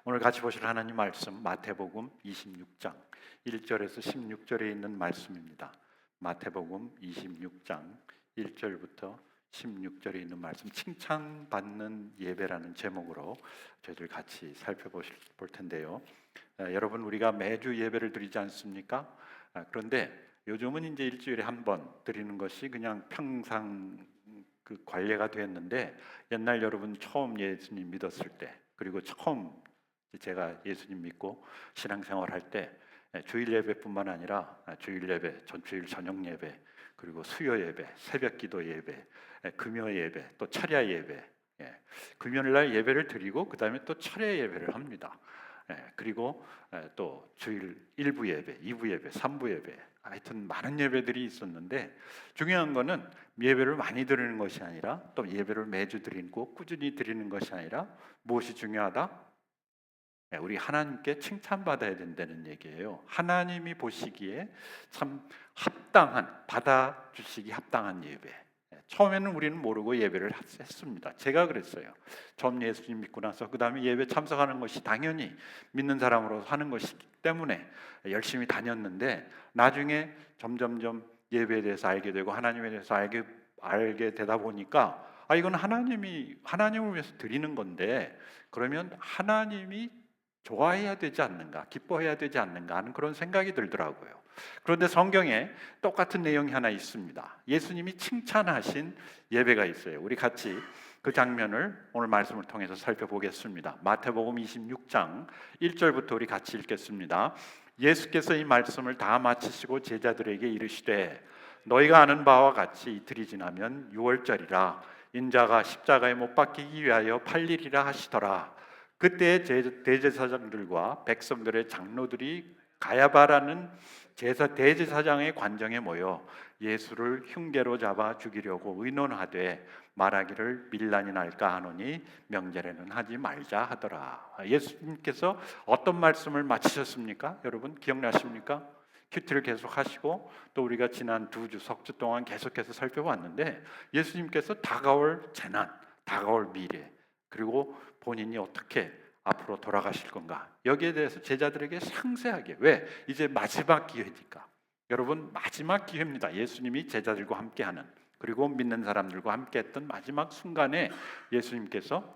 오늘 같이 보실 하나님 말씀 마태복음 26장 1절에서 16절에 있는 말씀입니다. 마태복음 26장 1절부터 16절에 있는 말씀, 칭찬받는 예배라는 제목으로 저희들 같이 볼 텐데요. 여러분, 우리가 매주 예배를 드리지 않습니까? 그런데 요즘은 이제 일주일에 한 번 드리는 것이 그냥 평상 그 관례가 됐는데, 옛날 여러분 처음 예수님 믿었을 때, 그리고 처음 제가 예수님 믿고 신앙생활할 때 주일 예배뿐만 아니라 주일 예배, 전주일 저녁 예배, 그리고 수요 예배, 새벽 기도 예배, 금요 예배, 또 철야 예배, 금요일 날 예배를 드리고 그 다음에 또 철야 예배를 합니다. 그리고 또 주일 1부 예배, 2부 예배, 3부 예배, 하여튼 많은 예배들이 있었는데, 중요한 거는 예배를 많이 드리는 것이 아니라, 또 예배를 매주 드리고 꾸준히 드리는 것이 아니라 무엇이 중요하다? 우리 하나님께 칭찬받아야 된다는 얘기예요. 하나님이 보시기에 참 받아주시기 합당한 예배. 처음에는 우리는 모르고 예배를 했습니다. 제가 그랬어요. 처음 예수님 믿고 나서 그 다음에 예배 참석하는 것이 당연히 믿는 사람으로 하는 것이기 때문에 열심히 다녔는데, 나중에 점점점 예배에 대해서 알게 되고 하나님에 대해서 알게 되다 보니까 이건 하나님을 위해서 드리는 건데, 그러면 하나님이 좋아해야 되지 않는가, 기뻐해야 되지 않는가 하는 그런 생각이 들더라고요. 그런데 성경에 똑같은 내용이 하나 있습니다. 예수님이 칭찬하신 예배가 있어요. 우리 같이 그 장면을 오늘 말씀을 통해서 살펴보겠습니다. 마태복음 26장 1절부터 우리 같이 읽겠습니다. 예수께서 이 말씀을 다 마치시고 제자들에게 이르시되, 너희가 아는 바와 같이 이틀이 지나면 유월절이라 인자가 십자가에 못 박히기 위하여 팔리리라 하시더라. 그때 대제사장들과 백성들의 장로들이 가야바라는 대제사장의 관정에 모여 예수를 흉계로 잡아 죽이려고 의논하되 말하기를 밀란이 날까 하노니 명절에는 하지 말자 하더라. 예수님께서 어떤 말씀을 마치셨습니까? 여러분 기억나십니까? 큐티를 계속 하시고 또 우리가 지난 2주 석주 동안 계속해서 살펴봤는데, 예수님께서 다가올 재난, 다가올 미래, 그리고 본인이 어떻게 앞으로 돌아가실 건가, 여기에 대해서 제자들에게 상세하게, 왜? 이제 마지막 기회니까. 여러분, 마지막 기회입니다. 예수님이 제자들과 함께하는, 그리고 믿는 사람들과 함께했던 마지막 순간에 예수님께서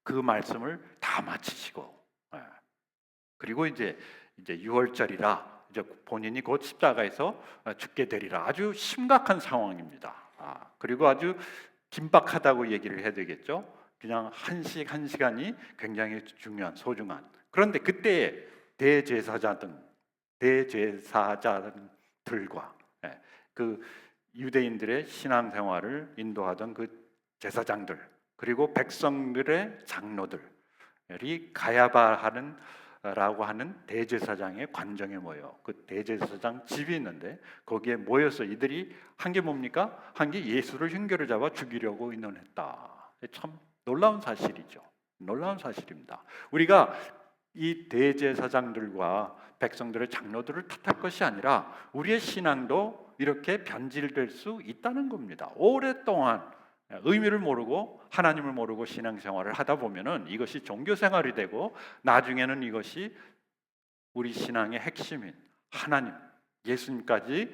그 말씀을 다 마치시고, 그리고 이제 6월절이라 이제 본인이 곧 십자가에서 죽게 되리라. 아주 심각한 상황입니다. 그리고 아주 긴박하다고 얘기를 해야 되겠죠. 그냥 한 시간이 굉장히 중요한, 소중한. 그런데 그때 대제사장들과 그 유대인들의 신앙생활을 인도하던 그 제사장들, 그리고 백성들의 장로들이 가야바라고 하는 대제사장의 관정에 모여, 그 대제사장 집이 있는데 거기에 모여서 이들이 한 게 뭡니까? 한 게 예수를 흉계로 잡아 죽이려고 의논했다. 참 놀라운 사실이죠. 놀라운 사실입니다. 우리가 이 대제사장들과 백성들의 장로들을 탓할 것이 아니라 우리의 신앙도 이렇게 변질될 수 있다는 겁니다. 오랫동안 의미를 모르고 하나님을 모르고 신앙생활을 하다 보면은 이것이 종교생활이 되고, 나중에는 이것이 우리 신앙의 핵심인 하나님, 예수님까지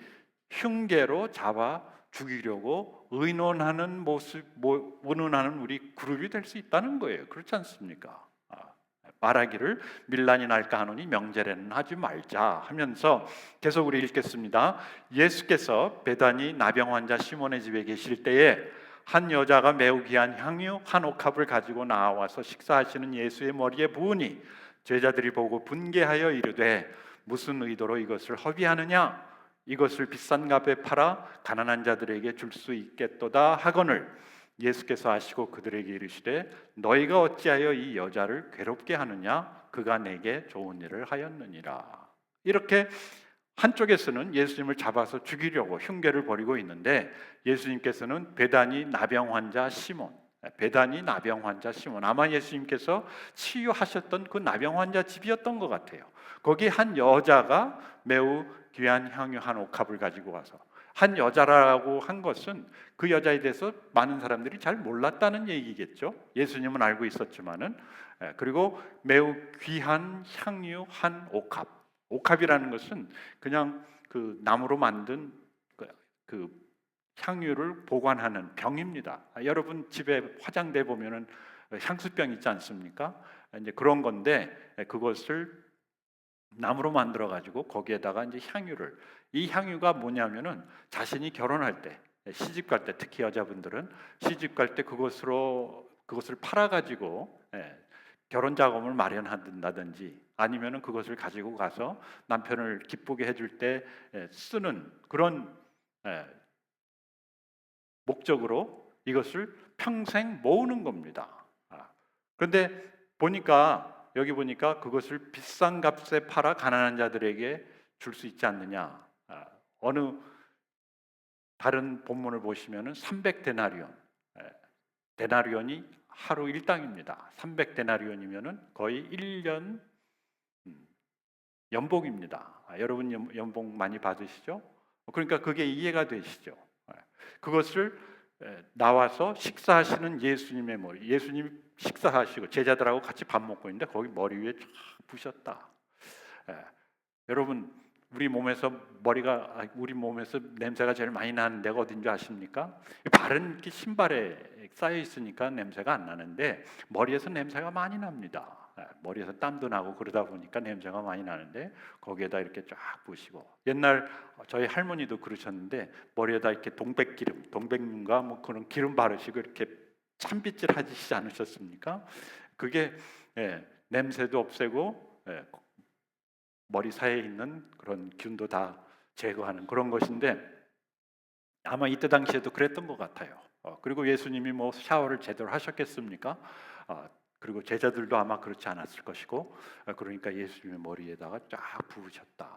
흉계로 잡아 죽이려고 의논하는 의논하는 우리 그룹이 될 수 있다는 거예요. 그렇지 않습니까? 말하기를 밀란이 날까 하노니 명절에는 하지 말자 하면서 계속 우리 읽겠습니다. 예수께서 베다니 나병 환자 시몬의 집에 계실 때에 한 여자가 매우 귀한 향유 한 옥합을 가지고 나와서 식사하시는 예수의 머리에 부으니 제자들이 보고 분개하여 이르되, 무슨 의도로 이것을 허비하느냐? 이것을 비싼 값에 팔아 가난한 자들에게 줄 수 있겠도다 하거늘, 예수께서 아시고 그들에게 이르시되, 너희가 어찌하여 이 여자를 괴롭게 하느냐? 그가 내게 좋은 일을 하였느니라. 이렇게 한쪽에서는 예수님을 잡아서 죽이려고 흉계를 벌이고 있는데, 예수님께서는 베다니 나병 환자 시몬, 아마 예수님께서 치유하셨던 그 나병 환자 집이었던 것 같아요. 거기 한 여자가 매우 귀한 향유 한 옥합을 가지고 와서 한 여자라고 한 것은 그 여자에 대해서 많은 사람들이 잘 몰랐다는 얘기겠죠. 예수님은 알고 있었지만은. 그리고 매우 귀한 향유 한 옥합. 옥합이라는 것은 그냥 그 나무로 만든 그 향유를 보관하는 병입니다. 여러분 집에 화장대 보면은 향수병 있지 않습니까? 이제 그런 건데 그것을 나무로 만들어 가지고 거기에다가 이제 향유를, 이 향유가 뭐냐면은 자신이 결혼할 때, 시집 갈 때, 특히 여자분들은 시집 갈 때 그것을 팔아 가지고 결혼 자금을 마련한다든지 아니면은 그것을 가지고 가서 남편을 기쁘게 해줄 때 쓰는 그런 목적으로 이것을 평생 모으는 겁니다. 그런데 여기 보니까 그것을 비싼 값에 팔아 가난한 자들에게 줄 수 있지 않느냐. 어느 다른 본문을 보시면은 300데나리온, 데나리온이 하루 일당입니다. 300데나리온이면은 거의 1년 연봉입니다. 여러분 연봉 많이 받으시죠? 그러니까 그게 이해가 되시죠? 그것을 나와서 식사하시는 예수님의 머리, 예수님 식사하시고 제자들하고 같이 밥 먹고 있는데 거기 머리 위에 쫙 부셨다. 여러분 우리 몸에서 냄새가 제일 많이 나는 데가 어딘지 아십니까? 바른 신발에 쌓여 있으니까 냄새가 안 나는데 머리에서 냄새가 많이 납니다. 머리에서 땀도 나고 그러다 보니까 냄새가 많이 나는데 거기에다 이렇게 쫙 부시고, 옛날 저희 할머니도 그러셨는데 머리에다 이렇게 동백균과 뭐 그런 기름 바르시고 이렇게 찬빗질 하시지 않으셨습니까? 그게 냄새도 없애고 머리 사이에 있는 그런 균도 다 제거하는 그런 것인데 아마 이때 당시에도 그랬던 것 같아요. 그리고 예수님이 뭐 샤워를 제대로 하셨겠습니까? 그리고 제자들도 아마 그렇지 않았을 것이고, 그러니까 예수님의 머리에다가 쫙 부으셨다.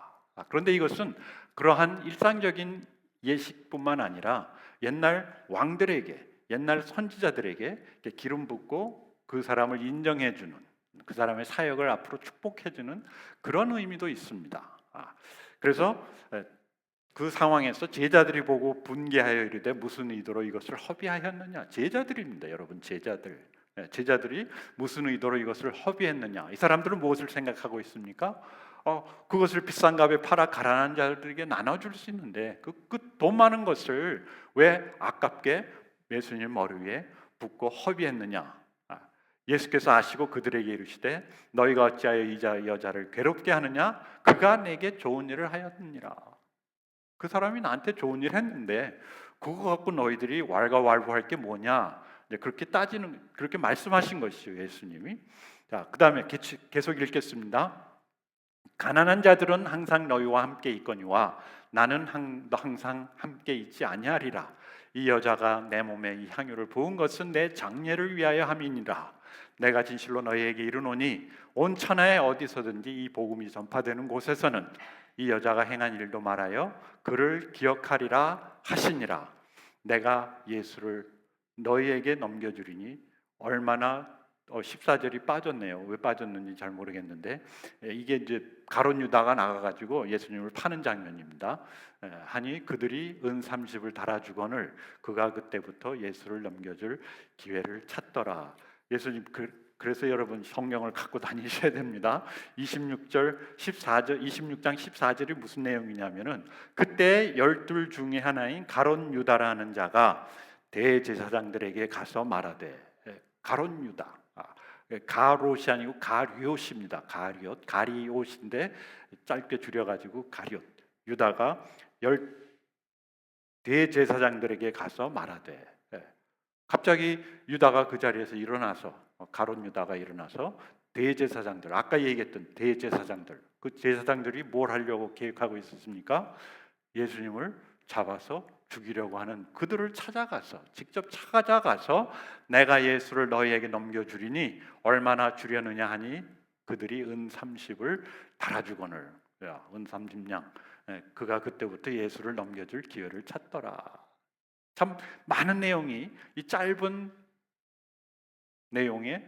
그런데 이것은 그러한 일상적인 예식뿐만 아니라 옛날 왕들에게, 옛날 선지자들에게 기름 붓고 그 사람을 인정해주는, 그 사람의 사역을 앞으로 축복해주는 그런 의미도 있습니다. 그래서 그 상황에서 제자들이 보고 분개하여 이르되 무슨 의도로 이것을 허비하였느냐. 제자들입니다, 여러분. 제자들이 무슨 의도로 이것을 허비했느냐. 이 사람들은 무엇을 생각하고 있습니까? 그것을 비싼 값에 팔아 가난한 자들에게 나눠줄 수 있는데 그 돈 많은 것을 왜 아깝게 예수님 머리 위에 붓고 허비했느냐. 예수께서 아시고 그들에게 이르시되 너희가 어찌하여 이 여자를 괴롭게 하느냐. 그가 내게 좋은 일을 하였느니라. 그 사람이 나한테 좋은 일 했는데 그거 갖고 너희들이 왈가왈부할 게 뭐냐. 그렇게 말씀하신 것이죠, 예수님이. 자, 그다음에 계속 읽겠습니다. 가난한 자들은 항상 너희와 함께 있거니와 나는 항상 함께 있지 아니하리라. 이 여자가 내 몸에 이 향유를 부은 것은 내 장례를 위하여 함이니라. 내가 진실로 너희에게 이르노니 온 천하에 어디서든지 이 복음이 전파되는 곳에서는 이 여자가 행한 일도 말하여 그를 기억하리라 하시니라. 내가 예수를 너희에게 넘겨주리니 얼마나 14절이 빠졌네요. 왜 빠졌는지 잘 모르겠는데 이게 이제 가룟 유다가 나가가지고 예수님을 파는 장면입니다. 하니 그들이 은 30을 달아주거늘 그가 그때부터 예수를 넘겨줄 기회를 찾더라. 예수님 그래서 여러분 성경을 갖고 다니셔야 됩니다. 26장 14절이 무슨 내용이냐면은 그때 12 중에 하나인 가룟 유다라는 자가 대제사장들에게 가서 말하되, 가룟 유다, 가롯이 아니고 가룟입니다. 가리옷인데 짧게 줄여가지고 가룟. 유다가 대제사장들에게 가서 말하되, 갑자기 유다가 그 자리에서 일어나서, 가룟 유다가 일어나서 대제사장들, 아까 얘기했던 대제사장들, 그 제사장들이 뭘 하려고 계획하고 있었습니까? 예수님을 잡아서 죽이려고 하는 그들을 직접 찾아가서 내가 예수를 너희에게 넘겨주리니 얼마나 주려느냐 하니 그들이 은 30을 달아주거늘, 은 30냥. 그가 그때부터 예수를 넘겨줄 기회를 찾더라. 참 많은 내용이 이 짧은 내용에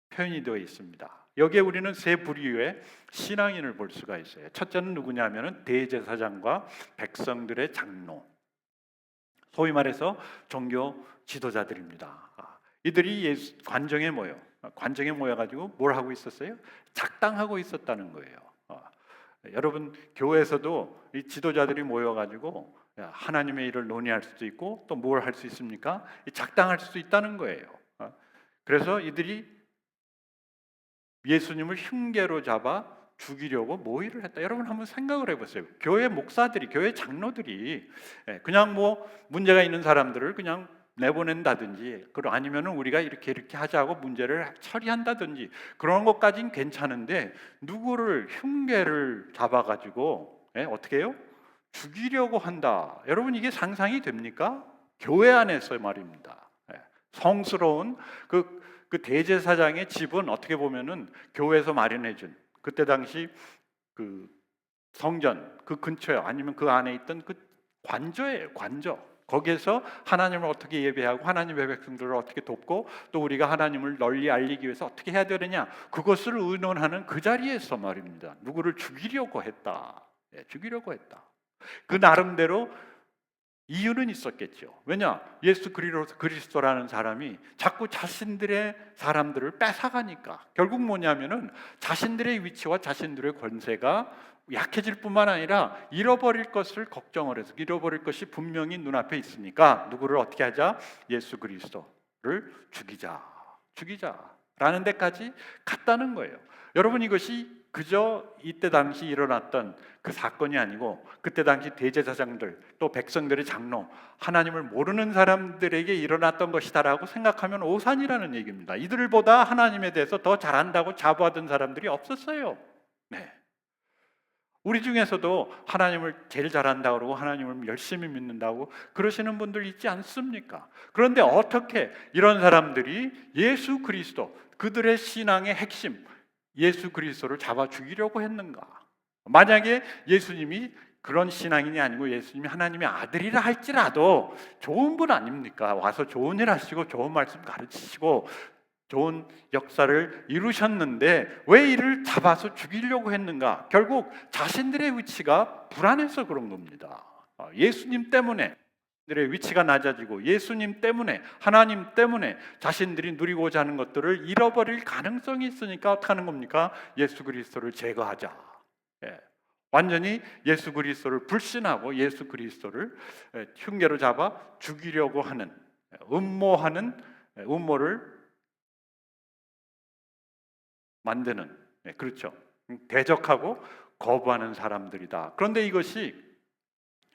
표현이 되어 있습니다. 여기에 우리는 세 부류의 신앙인을 볼 수가 있어요. 첫째는 누구냐면은 대제사장과 백성들의 장로, 소위 말해서 종교 지도자들입니다. 이들이 관정에 모여가지고 뭘 하고 있었어요? 작당하고 있었다는 거예요. 여러분 교회에서도 이 지도자들이 모여가지고 하나님의 일을 논의할 수도 있고 또 뭘 할 수 있습니까? 작당할 수도 있다는 거예요. 그래서 이들이 예수님을 흉계로 잡아 죽이려고 모의를 했다. 여러분 한번 생각을 해보세요. 교회 목사들이, 교회 장로들이 그냥 뭐 문제가 있는 사람들을 그냥 내보낸다든지, 그리고 아니면은 우리가 이렇게 하자고 문제를 처리한다든지 그런 것까지는 괜찮은데 누구를 흉계를 잡아가지고 어떻게 해요? 죽이려고 한다. 여러분 이게 상상이 됩니까? 교회 안에서 말입니다. 성스러운 그 대제사장의 집은 어떻게 보면은 교회에서 마련해준 그때 당시 그 성전 그 근처에 아니면 그 안에 있던 그 관저예요. 관저. 거기에서 하나님을 어떻게 예배하고 하나님의 백성들을 어떻게 돕고 또 우리가 하나님을 널리 알리기 위해서 어떻게 해야 되느냐, 그것을 의논하는 그 자리에서 말입니다. 누구를 죽이려고 했다. 죽이려고 했다. 그 나름대로 이유는 있었겠죠. 왜냐? 예수 그리스도라는 사람이 자꾸 자신들의 사람들을 뺏어가니까. 결국 뭐냐면은 자신들의 위치와 자신들의 권세가 약해질 뿐만 아니라 잃어버릴 것을 걱정을 해서, 잃어버릴 것이 분명히 눈앞에 있으니까 누구를 어떻게 하자? 예수 그리스도를 죽이자라는 데까지 갔다는 거예요. 여러분 이것이 그저 이때 당시 일어났던 그 사건이 아니고 그때 당시 대제사장들 또 백성들의 장로, 하나님을 모르는 사람들에게 일어났던 것이다라고 생각하면 오산이라는 얘기입니다. 이들보다 하나님에 대해서 더 잘한다고 자부하던 사람들이 없었어요. 네. 우리 중에서도 하나님을 제일 잘한다고 그러고 하나님을 열심히 믿는다고 그러시는 분들 있지 않습니까? 그런데 어떻게 이런 사람들이 예수 그리스도, 그들의 신앙의 핵심 예수 그리스도를 잡아 죽이려고 했는가? 만약에 예수님이 그런 신앙인이 아니고 예수님이 하나님의 아들이라 할지라도 좋은 분 아닙니까? 와서 좋은 일 하시고 좋은 말씀 가르치시고 좋은 역사를 이루셨는데 왜 이를 잡아서 죽이려고 했는가? 결국 자신들의 위치가 불안해서 그런 겁니다. 예수님 때문에 들의 위치가 낮아지고 예수님 때문에, 하나님 때문에 자신들이 누리고자 하는 것들을 잃어버릴 가능성이 있으니까 어떻게 하는 겁니까? 예수 그리스도를 제거하자. 완전히 예수 그리스도를 불신하고 예수 그리스도를 흉계로 잡아 죽이려고 하는, 음모를 만드는, 그렇죠. 대적하고 거부하는 사람들이다. 그런데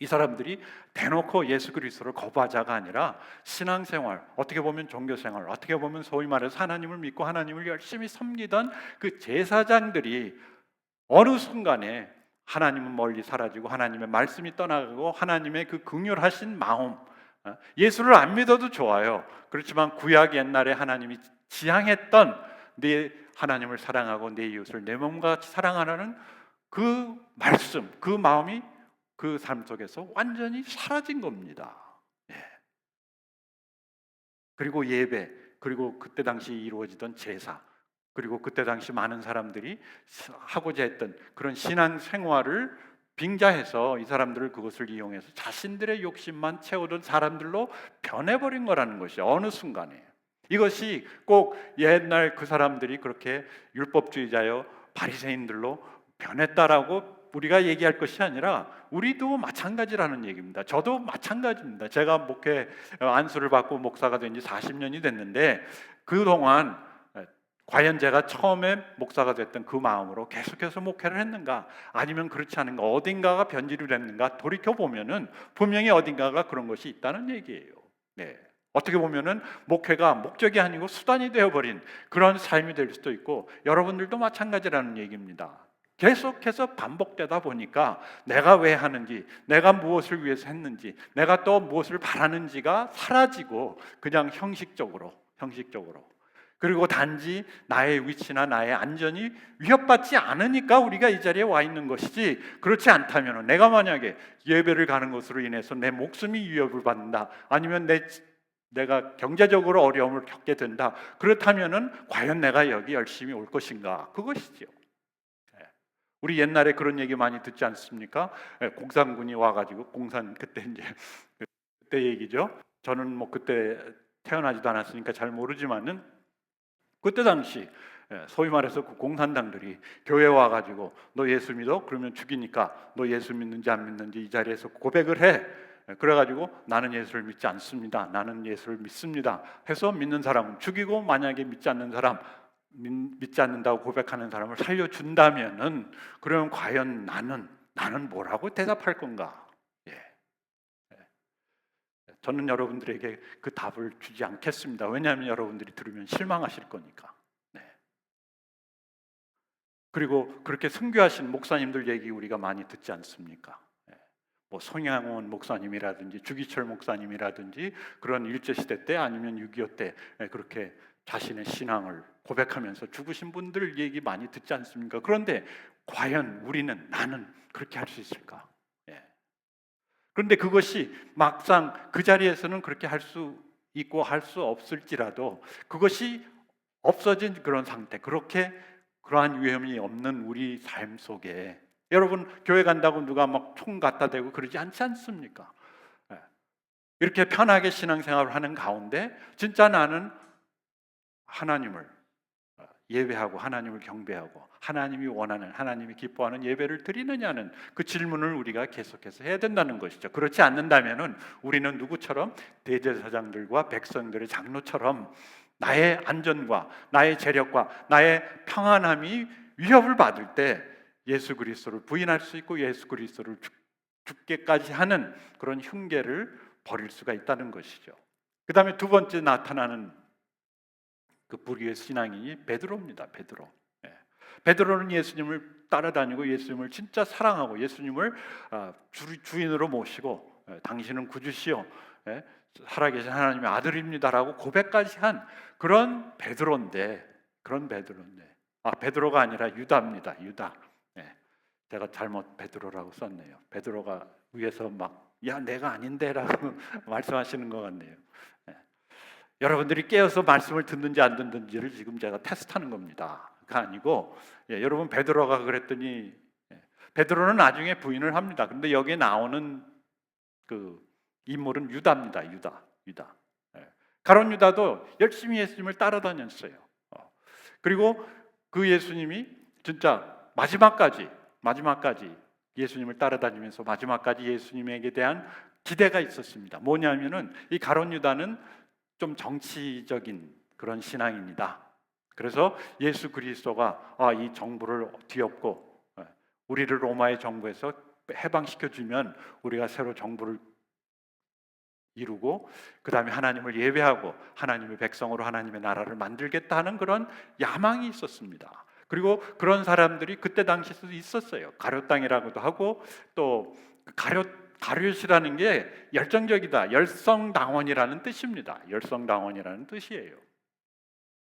이 사람들이 대놓고 예수 그리스도를 거부하자가 아니라 신앙생활, 어떻게 보면 종교생활, 어떻게 보면 소위 말해서 하나님을 믿고 하나님을 열심히 섬기던 그 제사장들이 어느 순간에 하나님은 멀리 사라지고 하나님의 말씀이 떠나가고 하나님의 그 긍휼하신 마음, 예수를 안 믿어도 좋아요. 그렇지만 구약 옛날에 하나님이 지향했던 내 하나님을 사랑하고 내 이웃을 내 몸과 같이 사랑하라는 그 말씀, 그 마음이 그 삶 속에서 완전히 사라진 겁니다. 그리고 예배, 그리고 그때 당시 이루어지던 제사, 그리고 그때 당시 많은 사람들이 하고자 했던 그런 신앙 생활을 빙자해서 이 사람들을 그것을 이용해서 자신들의 욕심만 채우던 사람들로 변해버린 거라는 것이 어느 순간에. 이것이 꼭 옛날 그 사람들이 그렇게 율법주의자요 바리새인들로 변했다라고 우리가 얘기할 것이 아니라 우리도 마찬가지라는 얘기입니다. 저도 마찬가지입니다. 제가 목회 안수를 받고 목사가 된 지 40년이 됐는데 그동안 과연 제가 처음에 목사가 됐던 그 마음으로 계속해서 목회를 했는가, 아니면 그렇지 않은가, 어딘가가 변질이 됐는가 돌이켜보면은 분명히 어딘가가 그런 것이 있다는 얘기예요. 어떻게 보면은 목회가 목적이 아니고 수단이 되어버린 그런 삶이 될 수도 있고 여러분들도 마찬가지라는 얘기입니다. 계속해서 반복되다 보니까 내가 왜 하는지, 내가 무엇을 위해서 했는지, 내가 또 무엇을 바라는지가 사라지고 그냥 형식적으로 그리고 단지 나의 위치나 나의 안전이 위협받지 않으니까 우리가 이 자리에 와 있는 것이지, 그렇지 않다면 내가 만약에 예배를 가는 것으로 인해서 내 목숨이 위협을 받는다, 아니면 내가 경제적으로 어려움을 겪게 된다. 그렇다면은 과연 내가 여기 열심히 올 것인가? 그것이죠. 예. 우리 옛날에 그런 얘기 많이 듣지 않습니까? 예, 공산군이 와가지고 공산 그때 이제 그때 얘기죠. 저는 뭐 그때 태어나지도 않았으니까 잘 모르지만은 그때 당시 소위 말해서 그 공산당들이 교회 와가지고 너 예수 믿어? 그러면 죽이니까 너 예수 믿는지 안 믿는지 이 자리에서 고백을 해. 그래가지고 나는 예수를 믿지 않습니다. 나는 예수를 믿습니다. 해서 믿는 사람은 죽이고 만약에 믿지 않는 사람 믿지 않는다고 고백하는 사람을 살려준다면은 그러면 과연 나는 뭐라고 대답할 건가? 예. 저는 여러분들에게 그 답을 주지 않겠습니다. 왜냐하면 여러분들이 들으면 실망하실 거니까. 네. 그리고 그렇게 선교하신 목사님들 얘기 우리가 많이 듣지 않습니까? 네. 뭐 송양원 목사님이라든지 주기철 목사님이라든지 그런 일제시대 때 아니면 6.25 때 그렇게 자신의 신앙을 고백하면서 죽으신 분들 얘기 많이 듣지 않습니까? 그런데 과연 나는 그렇게 할 수 있을까? 예. 그런데 그것이 막상 그 자리에서는 그렇게 할 수 있고 할 수 없을지라도 그것이 없어진 그런 상태, 그렇게 그러한 위험이 없는 우리 삶 속에 여러분 교회 간다고 누가 막 총 갖다 대고 그러지 않지 않습니까? 예. 이렇게 편하게 신앙생활을 하는 가운데 진짜 나는 하나님을 예배하고 하나님을 경배하고 하나님이 원하는 하나님이 기뻐하는 예배를 드리느냐는 그 질문을 우리가 계속해서 해야 된다는 것이죠. 그렇지 않는다면은 우리는 누구처럼 대제사장들과 백성들의 장로처럼 나의 안전과 나의 재력과 나의 평안함이 위협을 받을 때 예수 그리스도를 부인할 수 있고 예수 그리스도를 죽게까지 하는 그런 흉계를 벌일 수가 있다는 것이죠. 그 다음에 두 번째 나타나는 그 불의의 신앙인이 베드로입니다. 베드로. 예. 베드로는 예수님을 따라다니고 예수님을 진짜 사랑하고 예수님을 주인으로 모시고 당신은 구주시요 살아계신 하나님의 아들입니다라고 고백까지 한 그런 베드로인데 베드로가 아니라 유다입니다. 유다. 예. 제가 잘못 베드로라고 썼네요. 베드로가 위에서 막 야 내가 아닌데라고 말씀하시는 것 같네요. 예. 여러분들이 깨어서 말씀을 듣는지 안 듣는지를 지금 제가 테스트하는 겁니다. 그 아니고 여러분 베드로가 그랬더니 베드로는 나중에 부인을 합니다. 그런데 여기에 나오는 그 인물은 유다입니다. 유다. 가룟 유다도 열심히 예수님을 따라다녔어요. 그리고 그 예수님이 진짜 마지막까지 예수님을 따라다니면서 마지막까지 예수님에게 대한 기대가 있었습니다. 뭐냐면은 이 가룟 유다는 좀 정치적인 그런 신앙입니다. 그래서 예수 그리스도가 이 정부를 뒤엎고 우리를 로마의 정부에서 해방시켜 주면 우리가 새로 정부를 이루고 그 다음에 하나님을 예배하고 하나님의 백성으로 하나님의 나라를 만들겠다 하는 그런 야망이 있었습니다. 그리고 그런 사람들이 그때 당시에도 있었어요. 가룟 땅이라고도 하고 또 가룟이라는 게 열정적이다, 열성당원이라는 뜻입니다. 열성당원이라는 뜻이에요.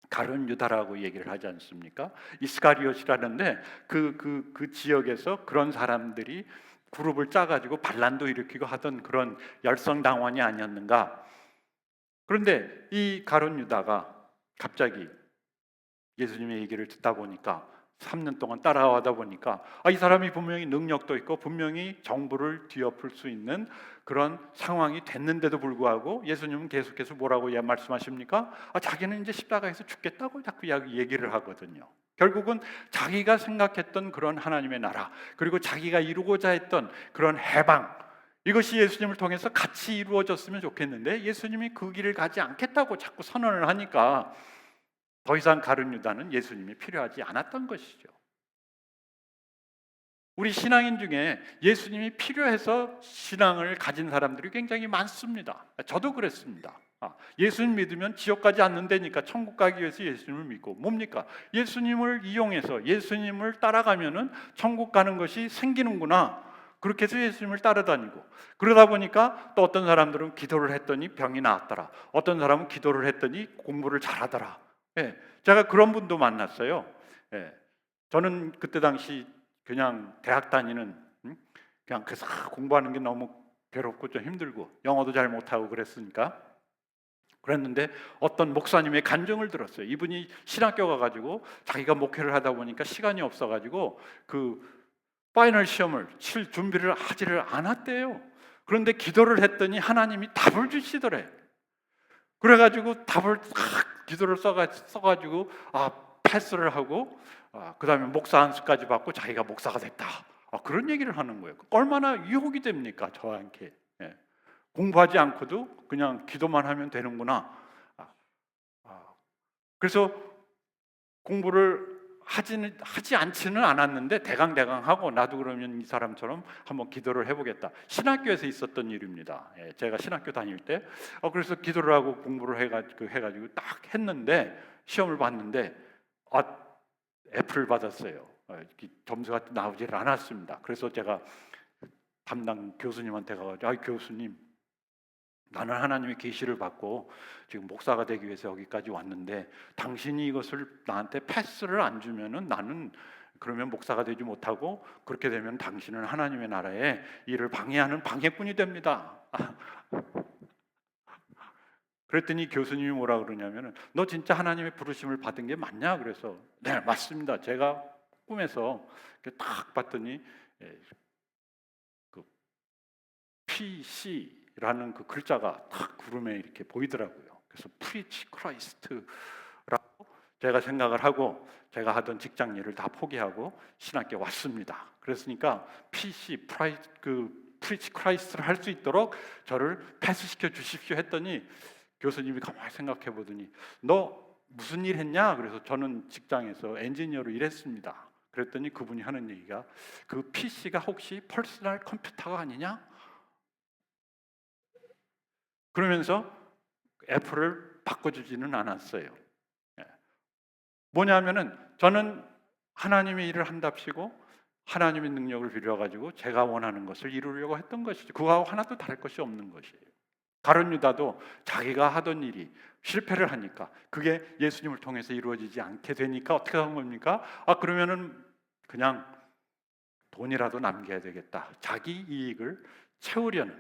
가룟 유다라고 얘기를 하지 않습니까? 이스카리옷이라는데 그 지역에서 그런 사람들이 그룹을 짜가지고 반란도 일으키고 하던 그런 열성당원이 아니었는가? 그런데 이 가룟 유다가 갑자기 예수님의 얘기를 듣다 보니까 3년 동안 따라가다 보니까 이 사람이 분명히 능력도 있고 분명히 정부를 뒤엎을 수 있는 그런 상황이 됐는데도 불구하고 예수님은 계속해서 뭐라고 말씀하십니까? 자기는 이제 십자가에서 죽겠다고 자꾸 얘기를 하거든요. 결국은 자기가 생각했던 그런 하나님의 나라 그리고 자기가 이루고자 했던 그런 해방 이것이 예수님을 통해서 같이 이루어졌으면 좋겠는데 예수님이 그 길을 가지 않겠다고 자꾸 선언을 하니까 더 이상 가룟 유다는 예수님이 필요하지 않았던 것이죠. 우리 신앙인 중에 예수님이 필요해서 신앙을 가진 사람들이 굉장히 많습니다. 저도 그랬습니다. 예수님 믿으면 지옥 가지 않는다니까 천국 가기 위해서 예수님을 믿고 뭡니까? 예수님을 이용해서 예수님을 따라가면은 천국 가는 것이 생기는구나. 그렇게 해서 예수님을 따라다니고 그러다 보니까 또 어떤 사람들은 기도를 했더니 병이 나았더라. 어떤 사람은 기도를 했더니 공부를 잘하더라. 제가 그런 분도 만났어요. 저는 그때 당시 그냥 대학 다니는 그냥 그래서 공부하는 게 너무 괴롭고 좀 힘들고 영어도 잘 못하고 그랬으니까 그랬는데 어떤 목사님의 간증을 들었어요. 이분이 신학교 가가지고 자기가 목회를 하다 보니까 시간이 없어가지고 그 파이널 시험을 칠 준비를 하지를 않았대요. 그런데 기도를 했더니 하나님이 답을 주시더래. 그래가지고 답을 딱 기도를 써가지고 패스를 하고 그다음에 목사 안수까지 받고 자기가 목사가 됐다. 그런 얘기를 하는 거예요. 얼마나 유혹이 됩니까 저한테. 예. 공부하지 않고도 그냥 기도만 하면 되는구나. 그래서 공부를 하지 않지는 않았는데 대강대강 하고 나도 그러면 이 사람처럼 한번 기도를 해보겠다. 신학교에서 있었던 일입니다. 예, 제가 신학교 다닐 때 그래서 기도를 하고 공부를 해가지고 딱 했는데 시험을 봤는데 F를 받았어요. 점수가 나오질 않았습니다. 그래서 제가 담당 교수님한테 가가지고 교수님, 나는 하나님의 계시를 받고 지금 목사가 되기 위해서 여기까지 왔는데 당신이 이것을 나한테 패스를 안 주면은 나는 그러면 목사가 되지 못하고 그렇게 되면 당신은 하나님의 나라에 일을 방해하는 방해꾼이 됩니다. 그랬더니 교수님이 뭐라 그러냐면은 너 진짜 하나님의 부르심을 받은 게 맞냐? 그래서 네, 맞습니다. 제가 꿈에서 딱 봤더니 그 PC라는 그 글자가 딱 구름에 이렇게 보이더라고요. 그래서 Preach Christ라고 제가 생각을 하고 제가 하던 직장 일을 다 포기하고 신학교에 왔습니다. 그랬으니까 Preach Christ를 할 수 있도록 저를 패스시켜 주십시오 했더니 교수님이 가만히 생각해 보더니 너 무슨 일 했냐? 그래서 저는 직장에서 엔지니어로 일했습니다. 그랬더니 그분이 하는 얘기가 그 PC가 혹시 퍼스널 컴퓨터가 아니냐? 그러면서 F를 바꿔주지는 않았어요. 뭐냐면은 저는 하나님의 일을 한답시고 하나님의 능력을 빌려가지고 제가 원하는 것을 이루려고 했던 것이죠. 그거하고 하나도 다를 것이 없는 것이에요. 가룟 유다도 자기가 하던 일이 실패를 하니까 그게 예수님을 통해서 이루어지지 않게 되니까 어떻게 한 겁니까? 그러면은 그냥 돈이라도 남겨야 되겠다. 자기 이익을 채우려는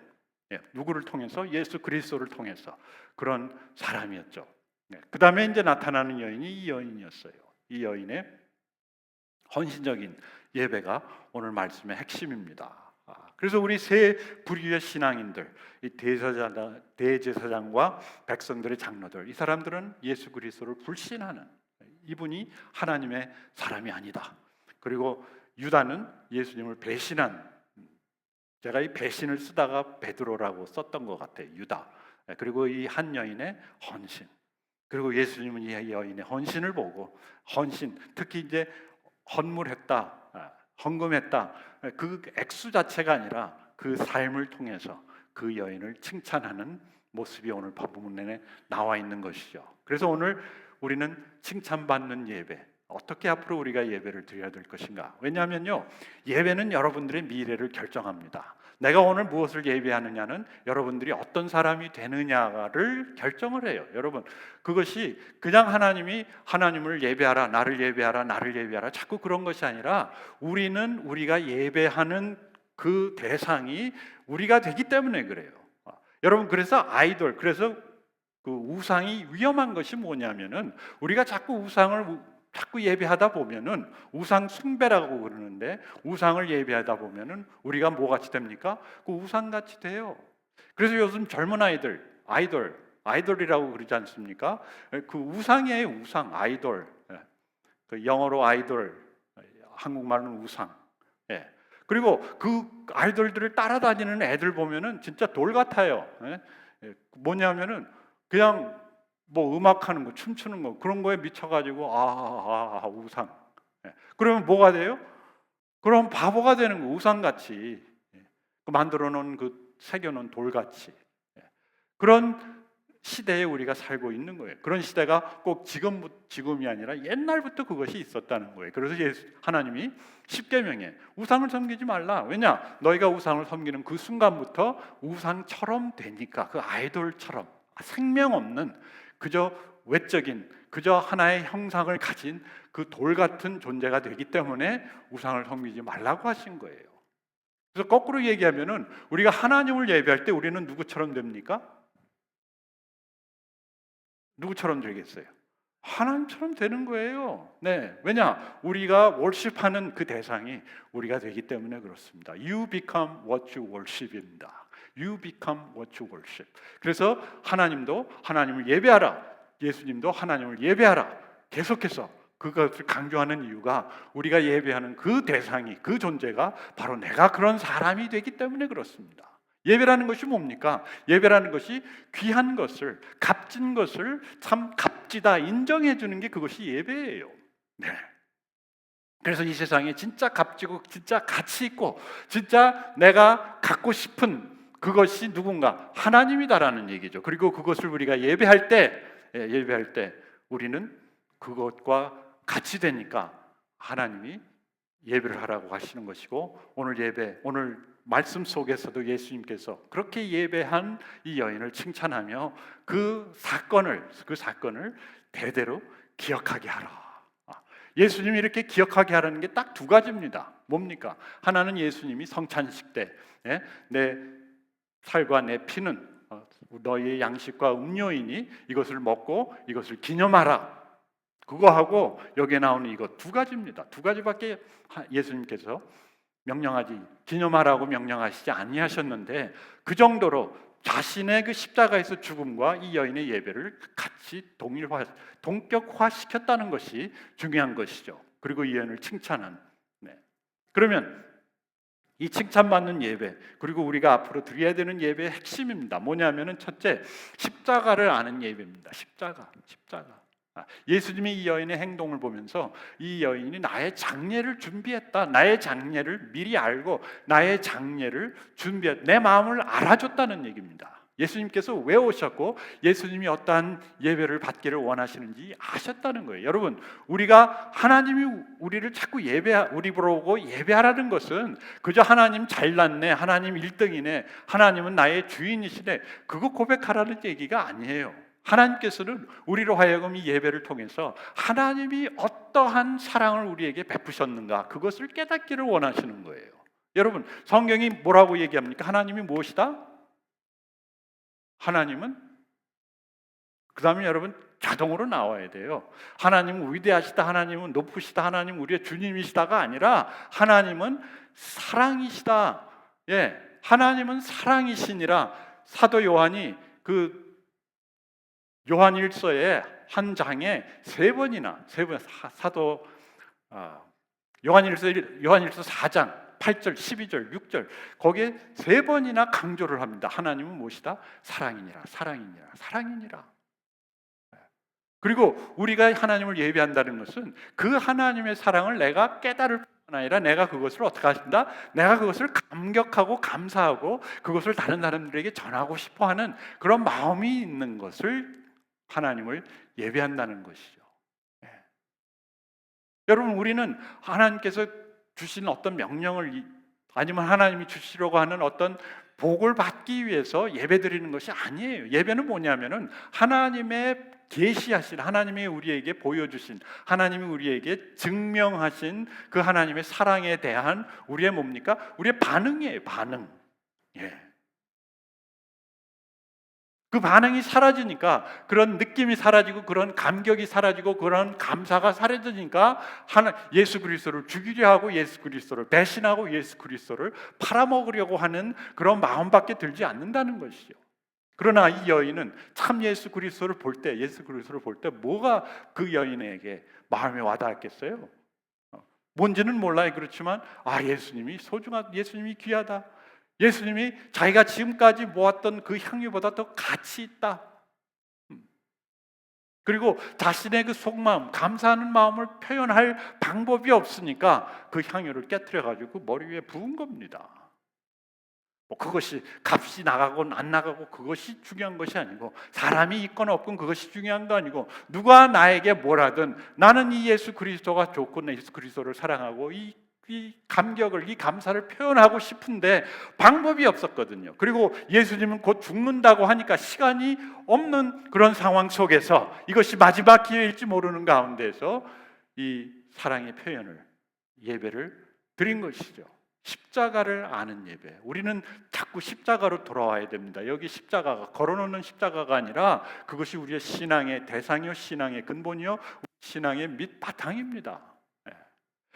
누구를 통해서? 예수 그리스도를 통해서 그런 사람이었죠. 그 다음에 이제 나타나는 여인이 이 여인이었어요. 이 여인의 헌신적인 예배가 오늘 말씀의 핵심입니다. 그래서 우리 세 부류의 신앙인들, 이 대제사장과 백성들의 장로들, 이 사람들은 예수 그리스도를 불신하는, 이분이 하나님의 사람이 아니다. 그리고 유다는 예수님을 배신한, 제가 이 배신을 쓰다가 베드로라고 썼던 것 같아요. 유다. 그리고 이 한 여인의 헌신. 그리고 예수님은 이 여인의 헌신을 보고 헌신, 특히 이제 헌물했다, 헌금했다, 그 액수 자체가 아니라 그 삶을 통해서 그 여인을 칭찬하는 모습이 오늘 본문에 나와 있는 것이죠. 그래서 오늘 우리는 칭찬받는 예배, 어떻게 앞으로 우리가 예배를 드려야 될 것인가? 왜냐하면요, 예배는 여러분들의 미래를 결정합니다. 내가 오늘 무엇을 예배하느냐는 여러분들이 어떤 사람이 되느냐를 결정을 해요. 여러분, 그것이 그냥 하나님이 하나님을 예배하라, 나를 예배하라, 나를 예배하라, 자꾸 그런 것이 아니라 우리는 우리가 예배하는 그 대상이 우리가 되기 때문에 그래요. 여러분, 그래서 그래서 그 우상이 위험한 것이 뭐냐면은 우리가 자꾸 예배하다 보면은 우상 숭배라고 그러는데 우상을 예배하다 보면은 우리가 뭐 같이 됩니까? 그 우상 같이 돼요. 그래서 요즘 젊은 아이돌이라고 그러지 않습니까? 그 우상이에요, 우상, 아이돌. 그 영어로 아이돌, 한국말로는 우상. 그리고 그 아이돌들을 따라다니는 애들 보면은 진짜 돌 같아요. 뭐냐면은 그냥 뭐 음악하는 거, 춤추는 거 그런 거에 미쳐가지고 우상. 그러면 뭐가 돼요? 그럼 바보가 되는 거, 우상같이 만들어놓은 그 새겨놓은 돌같이. 그런 시대에 우리가 살고 있는 거예요. 그런 시대가 꼭 지금이 아니라 옛날부터 그것이 있었다는 거예요. 그래서 하나님이 십계명에 우상을 섬기지 말라. 왜냐? 너희가 우상을 섬기는 그 순간부터 우상처럼 되니까, 그 아이돌처럼 생명 없는 그저 외적인, 그저 하나의 형상을 가진 그 돌 같은 존재가 되기 때문에 우상을 섬기지 말라고 하신 거예요. 그래서 거꾸로 얘기하면은 우리가 하나님을 예배할 때 우리는 누구처럼 됩니까? 누구처럼 되겠어요? 하나님처럼 되는 거예요. 네, 왜냐? 우리가 월십하는 그 대상이 우리가 되기 때문에 그렇습니다. You become what you worship입니다. You become what you worship. 그래서 하나님도 하나님을 예배하라. 예수님도 하나님을 예배하라. 계속해서 그것을 강조하는 이유가 우리가 예배하는 그 대상이, 그 존재가 바로 내가 그런 사람이 되기 때문에 그렇습니다. 예배라는 것이 뭡니까? 예배라는 것이 귀한 것을, 값진 것을 참 값지다 인정해 주는 게 그것이 예배예요. 네. 그래서 이 세상에 진짜 값지고 진짜 가치 있고 진짜 내가 갖고 싶은 그것이 누군가 하나님이다라는 얘기죠. 그리고 그것을 우리가 예배할 때 우리는 그것과 같이 되니까 하나님이 예배를 하라고 하시는 것이고, 오늘 말씀 속에서도 예수님께서 그렇게 예배한 이 여인을 칭찬하며 그 사건을 대대로 기억하게 하라. 예수님이 이렇게 기억하게 하라는 게 딱 두 가지입니다. 뭡니까? 하나는 예수님이 성찬식 때 내 살과 내 피는 너희의 양식과 음료이니 이것을 먹고 이것을 기념하라. 그거하고 여기에 나오는 이것 두 가지입니다. 두 가지밖에 예수님께서 기념하라고 명령하시지 아니하셨는데, 그 정도로 자신의 그 십자가에서 죽음과 이 여인의 예배를 같이 동격화시켰다는 것이 중요한 것이죠. 그리고 이 여인을 칭찬한. 그러면 이 칭찬받는 예배, 그리고 우리가 앞으로 드려야 되는 예배의 핵심입니다. 뭐냐면은 첫째, 십자가를 아는 예배입니다. 십자가. 예수님이 이 여인의 행동을 보면서 이 여인이 나의 장례를 준비했다. 나의 장례를 미리 알고 나의 장례를 준비했다. 내 마음을 알아줬다는 얘기입니다. 예수님께서 왜 오셨고 예수님이 어떠한 예배를 받기를 원하시는지 아셨다는 거예요. 여러분, 우리가 하나님이 우리를 자꾸 우리 보고 예배하라는 것은 그저 하나님 잘났네, 하나님 1등이네, 하나님은 나의 주인이시네, 그거 고백하라는 얘기가 아니에요. 하나님께서는 우리로 하여금 이 예배를 통해서 하나님이 어떠한 사랑을 우리에게 베푸셨는가, 그것을 깨닫기를 원하시는 거예요. 여러분, 성경이 뭐라고 얘기합니까? 하나님이 무엇이다? 하나님은, 그 다음에 여러분 자동으로 나와야 돼요. 하나님은 위대하시다, 하나님은 높으시다, 하나님은 우리의 주님이시다가 아니라 하나님은 사랑이시다. 하나님은 사랑이시니라. 사도 요한이 그 요한일서의 한 장에 세 번 사도 요한일서 4장 8절, 12절, 6절 거기에 세 번이나 강조를 합니다. 하나님은 무엇이다? 사랑이니라. 그리고 우리가 하나님을 예배한다는 것은 그 하나님의 사랑을 내가 깨달을 뿐 아니라 내가 그것을 어떻게 하신다? 내가 그것을 감격하고 감사하고 그것을 다른 사람들에게 전하고 싶어하는 그런 마음이 있는 것을 하나님을 예배한다는 것이죠. 여러분, 우리는 하나님께서 주신 어떤 명령을 아니면 하나님이 주시려고 하는 어떤 복을 받기 위해서 예배드리는 것이 아니에요. 예배는 뭐냐면은 하나님의 계시하신, 하나님이 우리에게 보여주신, 하나님이 우리에게 증명하신 그 하나님의 사랑에 대한 우리의 뭡니까? 우리의 반응이에요. 반응. 그 반응이 사라지니까, 그런 느낌이 사라지고 그런 감격이 사라지고 그런 감사가 사라지니까 예수 그리스도를 죽이려 하고 예수 그리스도를 배신하고 예수 그리스도를 팔아먹으려고 하는 그런 마음밖에 들지 않는다는 것이죠. 그러나 이 여인은 참 예수 그리스도를 볼 때 뭐가 그 여인에게 마음에 와닿았겠어요? 뭔지는 몰라요. 그렇지만 예수님이 소중하다, 예수님이 귀하다, 예수님이 자기가 지금까지 모았던 그 향유보다 더 가치 있다. 그리고 자신의 그 속마음, 감사하는 마음을 표현할 방법이 없으니까 그 향유를 깨트려가지고 머리 위에 부은 겁니다. 그것이 값이 나가건 안 나가고 그것이 중요한 것이 아니고, 사람이 있건 없건 그것이 중요한 거 아니고, 누가 나에게 뭐라든 나는 이 예수 그리스도가 좋고 예수 그리스도를 사랑하고 이 감격을, 이 감사를 표현하고 싶은데 방법이 없었거든요. 그리고 예수님은 곧 죽는다고 하니까 시간이 없는 그런 상황 속에서 이것이 마지막 기회일지 모르는 가운데서 이 사랑의 표현을, 예배를 드린 것이죠. 십자가를 아는 예배. 우리는 자꾸 십자가로 돌아와야 됩니다. 여기 십자가가 걸어놓는 십자가가 아니라 그것이 우리의 신앙의 대상이요, 신앙의 근본이요, 신앙의 밑바탕입니다. 예.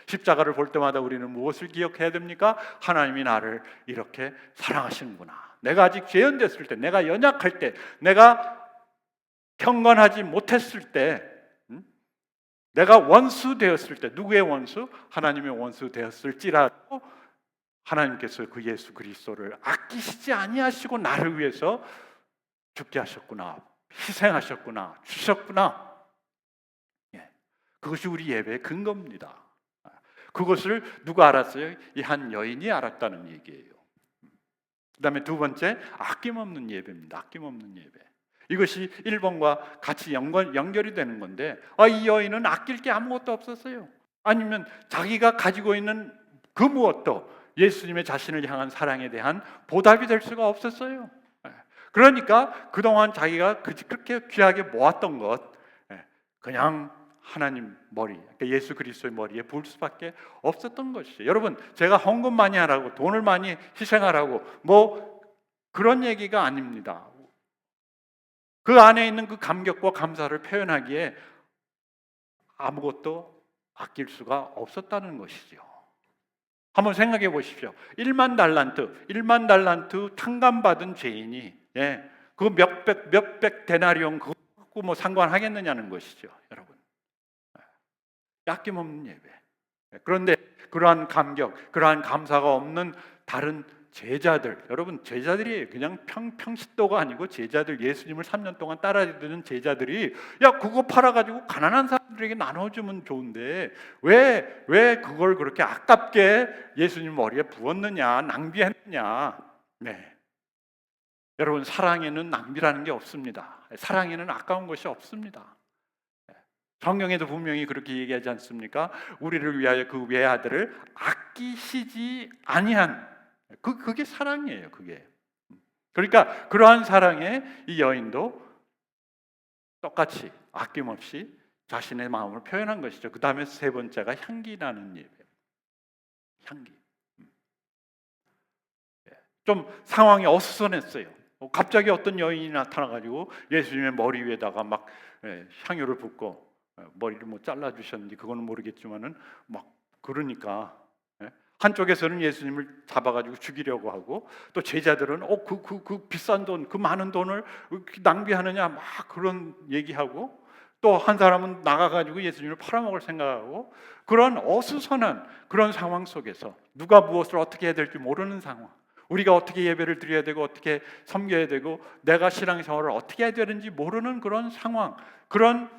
십자가를 볼 때마다 우리는 무엇을 기억해야 됩니까? 하나님이 나를 이렇게 사랑하시는구나. 내가 아직 죄연됐을 때, 내가 연약할 때, 내가 경건하지 못했을 때, 내가 원수 되었을 때, 누구의 원수? 하나님의 원수 되었을지라도 하나님께서 그 예수 그리스도를 아끼시지 아니하시고 나를 위해서 죽게 하셨구나, 희생하셨구나, 주셨구나. 예. 그것이 우리 예배의 근거입니다. 그것을 누가 알았어요? 이 한 여인이 알았다는 얘기예요. 그 다음에 두 번째, 아낌없는 예배입니다. 아낌없는 예배. 이것이 1번과 같이 연결이 되는 건데, 이 여인은 아낄 게 아무것도 없었어요. 아니면 자기가 가지고 있는 그 무엇도 예수님의 자신을 향한 사랑에 대한 보답이 될 수가 없었어요. 그러니까 그동안 자기가 그렇게 귀하게 모았던 것, 그냥 하나님 머리, 그러니까 예수 그리스도의 머리에 부을 수밖에 없었던 것이죠. 여러분, 제가 헌금 많이 하라고, 돈을 많이 희생하라고 뭐 그런 얘기가 아닙니다. 그 안에 있는 그 감격과 감사를 표현하기에 아무것도 아낄 수가 없었다는 것이죠. 한번 생각해 보십시오. 1만 달란트 탕감받은 죄인이, 그 몇백 데나리온 그거 뭐 상관하겠느냐는 것이죠, 여러분. 아낌없는 예배. 그런데 그러한 감격, 그러한 감사가 없는 다른 제자들, 여러분 제자들이 그냥 평신도가 아니고 제자들, 예수님을 3년 동안 따라다니는 제자들이 야 그거 팔아가지고 가난한 사람들에게 나눠주면 좋은데 왜 그걸 그렇게 아깝게 예수님 머리에 부었느냐, 낭비했느냐. 네. 여러분, 사랑에는 낭비라는 게 없습니다. 사랑에는 아까운 것이 없습니다. 성경에도 분명히 그렇게 얘기하지 않습니까? 우리를 위하여 그 외아들을 아끼시지 아니한, 그게 사랑이에요. 그게. 그러니까 그러한 사랑에 이 여인도 똑같이 아낌없이 자신의 마음을 표현한 것이죠. 그 다음에 세 번째가 향기 나는 예배. 향기. 좀 상황이 어수선했어요. 갑자기 어떤 여인이 나타나가지고 예수님의 머리 위에다가 막 향유를 붓고, 머리를 뭐 잘라주셨는지 그거는 모르겠지만은 막 그러니까 한쪽에서는 예수님을 잡아가지고 죽이려고 하고, 또 제자들은 그 비싼 돈, 그 많은 돈을 낭비하느냐 막 그런 얘기하고, 또 한 사람은 나가가지고 예수님을 팔아먹을 생각하고, 그런 어수선한 그런 상황 속에서 누가 무엇을 어떻게 해야 될지 모르는 상황, 우리가 어떻게 예배를 드려야 되고 어떻게 섬겨야 되고 내가 신앙생활을 어떻게 해야 되는지 모르는 그런 상황, 그런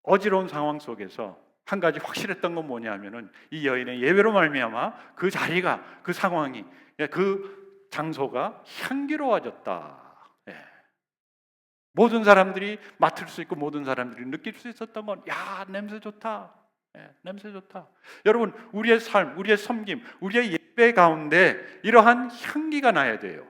어지러운 상황 속에서 한 가지 확실했던 건 뭐냐면은 이 여인의 예배로 말미암아 그 자리가, 그 상황이, 그 장소가 향기로워졌다. 모든 사람들이 맡을 수 있고 모든 사람들이 느낄 수 있었던 건, 야, 냄새 좋다. 냄새 좋다. 여러분, 우리의 삶, 우리의 섬김, 우리의 예배 가운데 이러한 향기가 나야 돼요.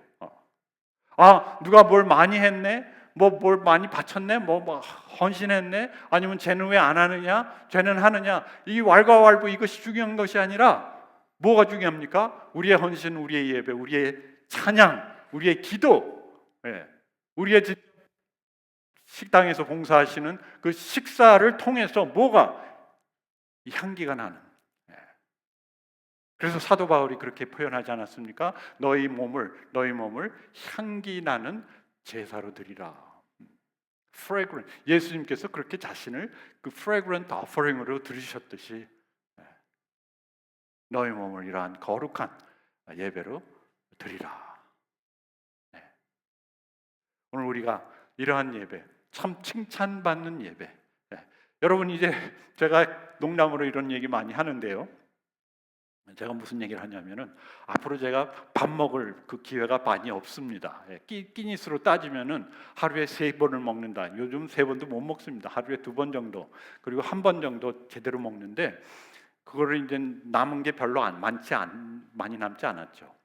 누가 뭘 많이 했네, 뭘 많이 바쳤네, 뭐 헌신했네, 아니면 쟤는 왜 안 하느냐, 쟤는 하느냐, 이 왈가왈부 이것이 중요한 것이 아니라 뭐가 중요합니까? 우리의 헌신, 우리의 예배, 우리의 찬양, 우리의 기도, 우리의 식당에서 봉사하시는 그 식사를 통해서 뭐가 이 향기가 나는. 그래서 사도 바울이 그렇게 표현하지 않았습니까? 너희 몸을 향기 나는 제사로 드리라. fragrant. 예수님께서 그렇게 자신을 그 fragrant offering으로 드리셨듯이 너희 몸을 이러한 거룩한 예배로 드리라. 오늘 우리가 이러한 예배, 참 칭찬받는 예배. 여러분, 이제 제가 농담으로 이런 얘기 많이 하는데요, 제가 무슨 얘기를 하냐면은 앞으로 제가 밥 먹을 그 기회가 많이 없습니다. 끼니수로 따지면은 하루에 3번을 먹는다. 요즘 3번도 못 먹습니다. 하루에 2번 정도, 그리고 1번 정도 제대로 먹는데, 그거를 이제 남은 게 별로 많이 남지 않았죠.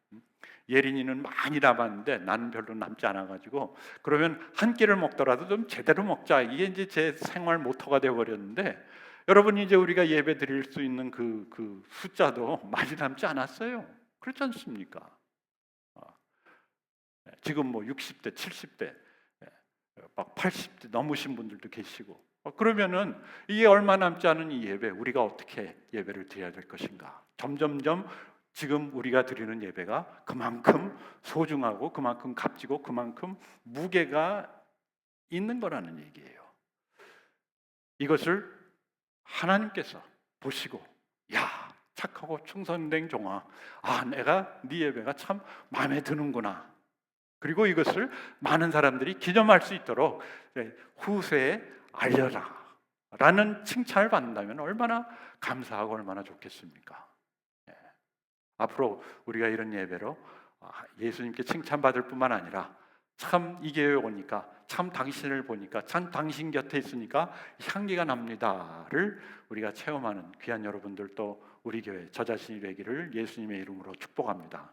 예린이는 많이 남았는데 나는 별로 남지 않아가지고, 그러면 한 끼를 먹더라도 좀 제대로 먹자, 이게 이제 제 생활 모토가 되어버렸는데, 여러분, 이제 우리가 예배 드릴 수 있는 그 숫자도 많이 남지 않았어요. 그렇지 않습니까? 지금 뭐 60대, 70대, 막 80대 넘으신 분들도 계시고, 그러면은 이게 얼마 남지 않은 이 예배, 우리가 어떻게 예배를 드려야 될 것인가? 점점점 지금 우리가 드리는 예배가 그만큼 소중하고 그만큼 값지고 그만큼 무게가 있는 거라는 얘기예요. 이것을 하나님께서 보시고, 야, 착하고 충성된 종아, 내가 네 예배가 참 마음에 드는구나. 그리고 이것을 많은 사람들이 기념할 수 있도록 후세에 알려라 라는 칭찬을 받는다면 얼마나 감사하고 얼마나 좋겠습니까? 앞으로 우리가 이런 예배로 예수님께 칭찬받을 뿐만 아니라 참 이 교회에 오니까 참 당신을 보니까 참 당신 곁에 있으니까 향기가 납니다를 우리가 체험하는 귀한 여러분들도 우리 교회 저 자신이 되기를 예수님의 이름으로 축복합니다.